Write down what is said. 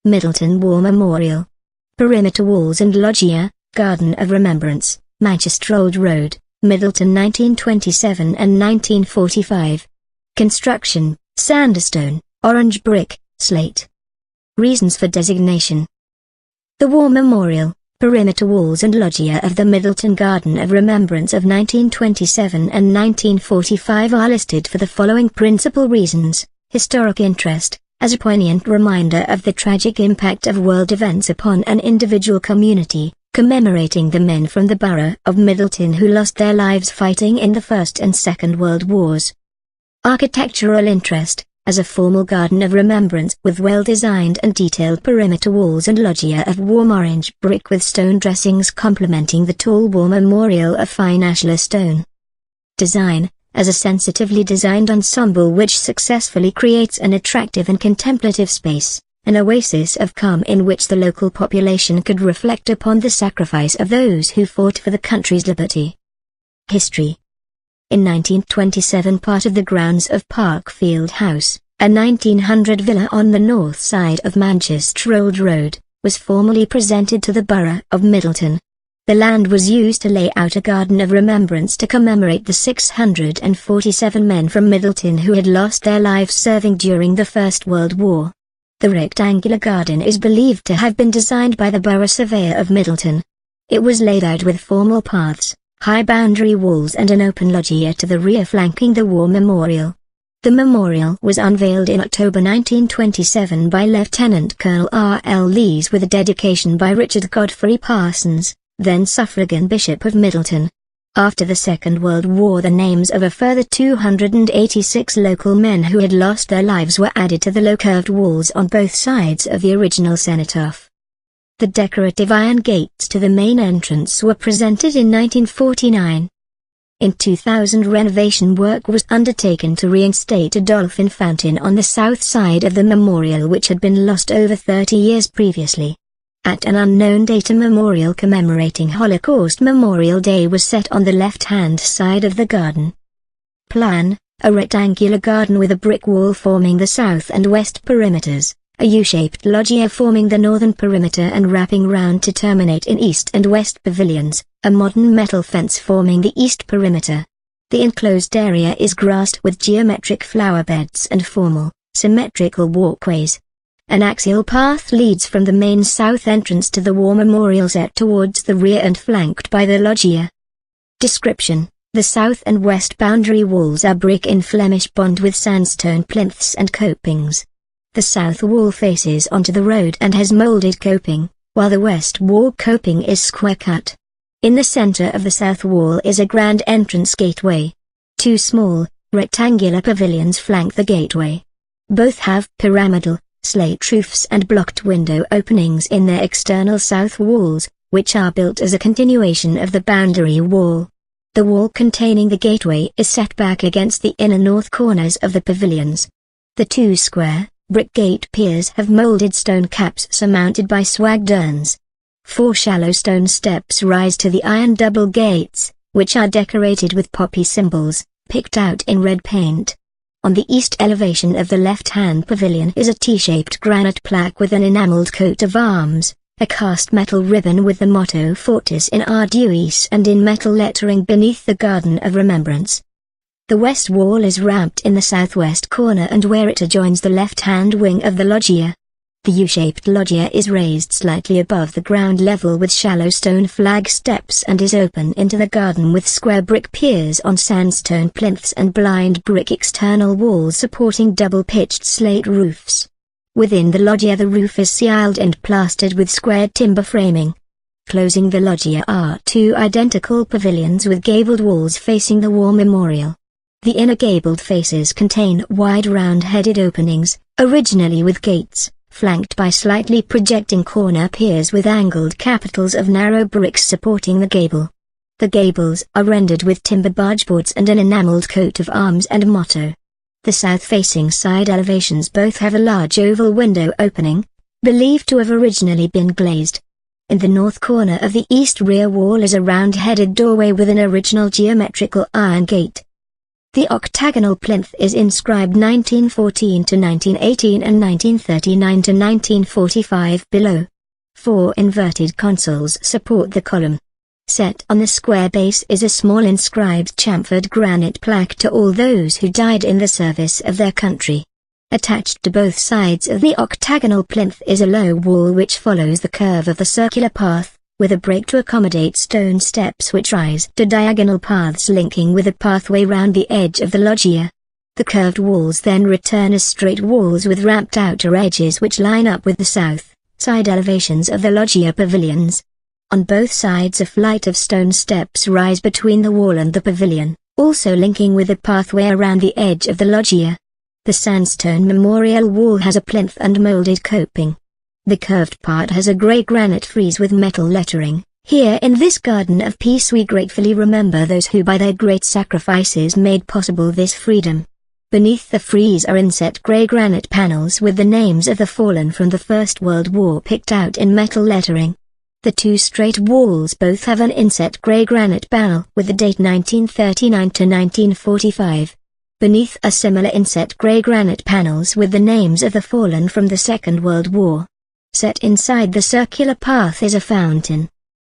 Middleton War Memorial. Perimeter walls and loggia, Garden of Remembrance, Manchester Old Road, Middleton 1927 and 1945. Construction, sandstone, orange brick, slate. Reasons for designation. The War Memorial, perimeter walls and loggia of the Middleton Garden of Remembrance of 1927 and 1945 are listed for the following principal reasons: historic interest, as a poignant reminder of the tragic impact of world events upon an individual community, commemorating the men from the borough of Middleton who lost their lives fighting in the First and Second World Wars. Architectural interest, as a formal garden of remembrance with well-designed and detailed perimeter walls and loggia of warm orange brick with stone dressings complementing the tall war memorial of fine ashlar stone. Design, as a sensitively designed ensemble which successfully creates an attractive and contemplative space, an oasis of calm in which the local population could reflect upon the sacrifice of those who fought for the country's liberty. History. In 1927 part of the grounds of Parkfield House, a 1900 villa on the north side of Manchester Old Road, was formally presented to the borough of Middleton. The land was used to lay out a garden of remembrance to commemorate the 647 men from Middleton who had lost their lives serving during the First World War. The rectangular garden is believed to have been designed by the borough surveyor of Middleton. It was laid out with formal paths, high boundary walls and an open loggia to the rear flanking the war memorial. The memorial was unveiled in October 1927 by Lieutenant Colonel R.L. Lees with a dedication by Richard Godfrey Parsons, then suffragan Bishop of Middleton. After the Second World War the names of a further 286 local men who had lost their lives were added to the low curved walls on both sides of the original cenotaph. The decorative iron gates to the main entrance were presented in 1949. In 2000 renovation work was undertaken to reinstate a dolphin fountain on the south side of the memorial which had been lost over 30 years previously. At an unknown date a memorial commemorating Holocaust Memorial Day was set on the left-hand side of the garden. Plan, a rectangular garden with a brick wall forming the south and west perimeters, a U-shaped loggia forming the northern perimeter and wrapping round to terminate in east and west pavilions, a modern metal fence forming the east perimeter. The enclosed area is grassed with geometric flower beds and formal, symmetrical walkways. An axial path leads from the main south entrance to the war memorial set towards the rear and flanked by the loggia. Description: the south and west boundary walls are brick in Flemish bond with sandstone plinths and copings. The south wall faces onto the road and has molded coping, while the west wall coping is square cut. In the center of the south wall is a grand entrance gateway. Two small, rectangular pavilions flank the gateway. Both have pyramidal, slate roofs and blocked window openings in their external south walls, which are built as a continuation of the boundary wall. The wall containing the gateway is set back against the inner north corners of the pavilions. The two square, brick gate piers have molded stone caps surmounted by swagged urns. Four shallow stone steps rise to the iron double gates, which are decorated with poppy symbols, picked out in red paint. On the east elevation of the left-hand pavilion is a T-shaped granite plaque with an enameled coat of arms, a cast metal ribbon with the motto Fortis in Arduis and in metal lettering beneath the Garden of Remembrance. The west wall is ramped in the southwest corner and where it adjoins the left-hand wing of the loggia. The U-shaped loggia is raised slightly above the ground level with shallow stone flag steps and is open into the garden with square brick piers on sandstone plinths and blind brick external walls supporting double-pitched slate roofs. Within the loggia the roof is sealed and plastered with squared timber framing. Closing the loggia are two identical pavilions with gabled walls facing the war memorial. The inner gabled faces contain wide round-headed openings, originally with gates, flanked by slightly projecting corner piers with angled capitals of narrow bricks supporting the gable. The gables are rendered with timber bargeboards and an enameled coat of arms and motto. The south-facing side elevations both have a large oval window opening, believed to have originally been glazed. In the north corner of the east rear wall is a round-headed doorway with an original geometrical iron gate. The octagonal plinth is inscribed 1914 to 1918 and 1939 to 1945 below. 4 inverted consoles support the column. Set on the square base is a small inscribed chamfered granite plaque to all those who died in the service of their country. Attached to both sides of the octagonal plinth is a low wall which follows the curve of the circular path, with a break to accommodate stone steps which rise to diagonal paths linking with a pathway round the edge of the loggia. The curved walls then return as straight walls with ramped outer edges which line up with the south side elevations of the loggia pavilions. On both sides a flight of stone steps rise between the wall and the pavilion, also linking with a pathway around the edge of the loggia. The sandstone memorial wall has a plinth and molded coping. The curved part has a grey granite frieze with metal lettering. Here in this garden of peace we gratefully remember those who by their great sacrifices made possible this freedom. Beneath the frieze are inset grey granite panels with the names of the fallen from the First World War picked out in metal lettering. The 2 straight walls both have an inset grey granite panel with the date 1939 to 1945. Beneath are similar inset grey granite panels with the names of the fallen from the Second World War. Set inside the circular path is a fountain,